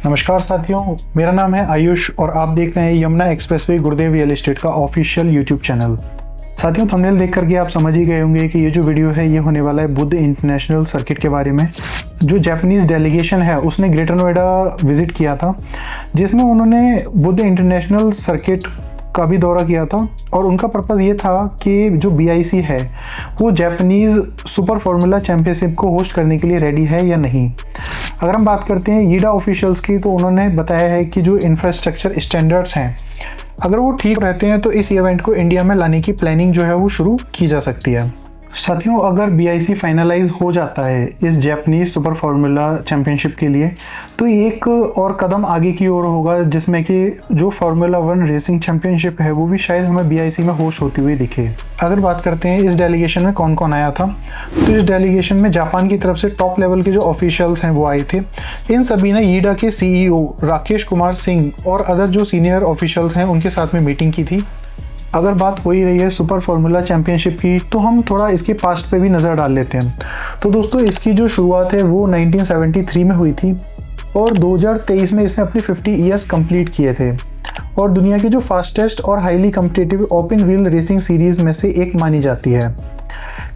नमस्कार साथियों, मेरा नाम है आयुष और आप देख रहे हैं यमुना एक्सप्रेसवे गुरुदेव रियल एस्टेट का ऑफिशियल यूट्यूब चैनल। साथियों, थंबनेल देख करके आप समझ ही गए होंगे कि ये जो वीडियो है ये होने वाला है बुद्ध इंटरनेशनल सर्किट के बारे में। जो जापानीज़ डेलीगेशन है उसने ग्रेटर नोएडा विजिट किया था, जिसमें उन्होंने बुद्ध इंटरनेशनल सर्किट का भी दौरा किया था और उनका पर्पज़ ये था कि जो BIC है वो जापानीज़ सुपर फार्मूला चैम्पियनशिप को होस्ट करने के लिए रेडी है या नहीं। अगर हम बात करते हैं यीडा ऑफिशियल्स की, तो उन्होंने बताया है कि जो इंफ्रास्ट्रक्चर स्टैंडर्ड्स हैं अगर वो ठीक रहते हैं तो इस इवेंट को इंडिया में लाने की प्लानिंग जो है वो शुरू की जा सकती है। साथियों, अगर BIC फाइनलाइज हो जाता है इस जापानीज़ सुपर फार्मूला चैम्पियनशिप के लिए तो एक और कदम आगे की ओर होगा, जिसमें कि जो फार्मूला 1 रेसिंग चैम्पियनशिप है वो भी शायद हमें BIC में होस्ट होती हुई दिखे। अगर बात करते हैं इस डेलीगेशन में कौन कौन आया था, तो इस डेलीगेशन में जापान की तरफ से टॉप लेवल के जो ऑफिशियल्स हैं वो आए थे। इन सभी ने यीडा के CEO राकेश कुमार सिंह और अदर जो सीनियर ऑफिशियल्स हैं उनके साथ में मीटिंग की थी। अगर बात हो ही रही है सुपर फार्मूला चैम्पियनशिप की, तो हम थोड़ा इसके पास्ट पे भी नज़र डाल लेते हैं। तो दोस्तों, इसकी जो शुरुआत है वो 1973 में हुई थी और 2023 में इसने अपनी 50 ईयर्स कंप्लीट किए थे और दुनिया की जो फास्टेस्ट और highly competitive open wheel racing series में से एक मानी जाती है।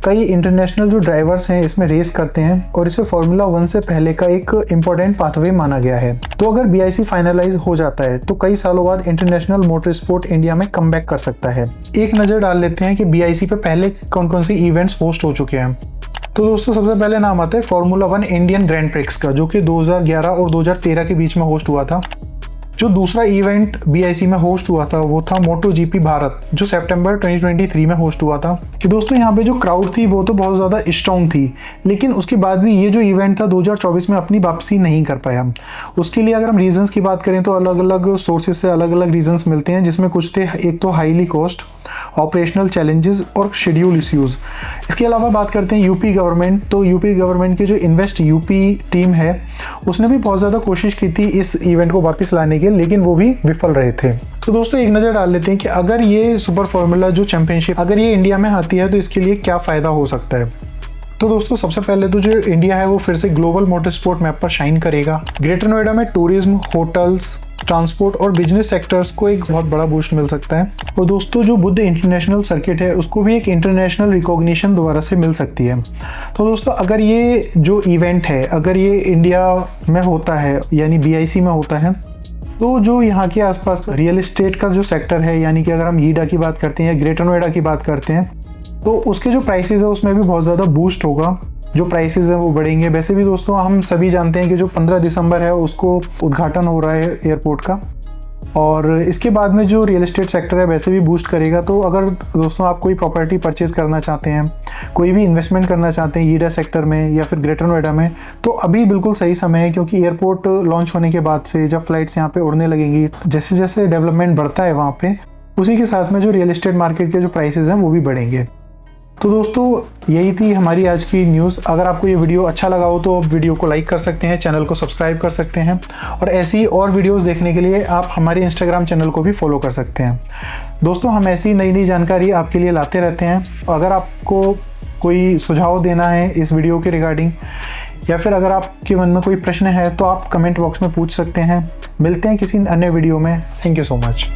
कई इंटरनेशनल जो ड्राइवर्स हैं इसमें रेस करते हैं और इसे फार्मूला 1 से पहले का एक इम्पोर्टेंट पाथवे माना गया है। तो अगर BIC फाइनलाइज हो जाता है तो कई सालों बाद इंटरनेशनल मोटर स्पोर्ट इंडिया में कमबैक कर सकता है। एक नज़र डाल लेते हैं कि BIC पे पहले कौन कौन सी इवेंट्स होस्ट हो चुके हैं। तो दोस्तों, सबसे पहले नाम आता है फार्मूला 1 इंडियन ग्रैंड प्रिक्स का, जो कि 2011 और 2013 के बीच में होस्ट हुआ था। जो दूसरा इवेंट BIC में होस्ट हुआ था वो था MotoGP भारत, जो सितंबर 2023 में होस्ट हुआ था। कि दोस्तों, यहाँ पे जो क्राउड थी वो तो बहुत ज़्यादा स्ट्रॉन्ग थी, लेकिन उसके बाद भी ये जो इवेंट था 2024 में अपनी वापसी नहीं कर पाया। उसके लिए अगर हम रीजंस की बात करें तो अलग अलग सोर्सेज से अलग अलग रीजंस मिलते हैं, जिसमें कुछ थे एक तो हाईली कॉस्ट, ऑपरेशनल चैलेंजेस और शेड्यूल इश्यूज़। इसके अलावा बात करते हैं यूपी गवर्नमेंट, तो यूपी गवर्नमेंट की जो इन्वेस्ट यूपी टीम है उसने भी बहुत ज़्यादा कोशिश की थी इस इवेंट को वापस लाने के, लेकिन वो भी विफल रहे थे। तो दोस्तों, एक नज़र डाल लेते हैं कि अगर ये सुपर फार्मूला जो चैम्पियनशिप अगर ये इंडिया में आती है तो इसके लिए क्या फ़ायदा हो सकता है। तो दोस्तों, सबसे पहले तो जो इंडिया है वो फिर से ग्लोबल मोटर स्पोर्ट मैप पर शाइन करेगा। ग्रेटर नोएडा में टूरिज्म, होटल्स, ट्रांसपोर्ट और बिजनेस सेक्टर्स को एक बहुत बड़ा बूस्ट मिल सकता है। और दोस्तों, जो बुद्ध इंटरनेशनल सर्किट है उसको भी एक इंटरनेशनल रिकॉग्निशन दोबारा से मिल सकती है। तो दोस्तों, अगर ये जो इवेंट है अगर ये इंडिया में होता है यानी BIC में होता है, तो जो यहाँ के आसपास रियल एस्टेट का जो सेक्टर है, यानी कि अगर हम यीडा की बात करते हैं या ग्रेटर नोएडा की बात करते हैं, तो उसके जो प्राइसेस है उसमें भी बहुत ज़्यादा बूस्ट होगा। जो प्राइसेस हैं वो बढ़ेंगे। वैसे भी दोस्तों, हम सभी जानते हैं कि जो 15 दिसंबर है उसको उद्घाटन हो रहा है एयरपोर्ट का, और इसके बाद में जो रियल एस्टेट सेक्टर है वैसे भी बूस्ट करेगा। तो अगर दोस्तों आप कोई प्रॉपर्टी परचेज़ करना चाहते हैं, कोई भी इन्वेस्टमेंट करना चाहते हैं यीडा सेक्टर में या फिर ग्रेटर नोएडा में, तो अभी बिल्कुल सही समय है, क्योंकि एयरपोर्ट लॉन्च होने के बाद से जब फ्लाइट्स यहाँ पे उड़ने लगेंगी, जैसे जैसे डेवलपमेंट बढ़ता है वहाँ पे, उसी के साथ में जो रियल एस्टेट मार्केट के जो प्राइसेस हैं वो भी बढ़ेंगे। तो दोस्तों, यही थी हमारी आज की न्यूज़। अगर आपको ये वीडियो अच्छा लगा हो तो आप वीडियो को लाइक कर सकते हैं, चैनल को सब्सक्राइब कर सकते हैं और ऐसी और वीडियोस देखने के लिए आप हमारे इंस्टाग्राम चैनल को भी फॉलो कर सकते हैं। दोस्तों, हम ऐसी नई नई जानकारी आपके लिए लाते रहते हैं। अगर आपको कोई सुझाव देना है इस वीडियो के रिगार्डिंग, या फिर अगर आपके मन में कोई प्रश्न है तो आप कमेंट बॉक्स में पूछ सकते हैं। मिलते हैं किसी अन्य वीडियो में। Thank you so much.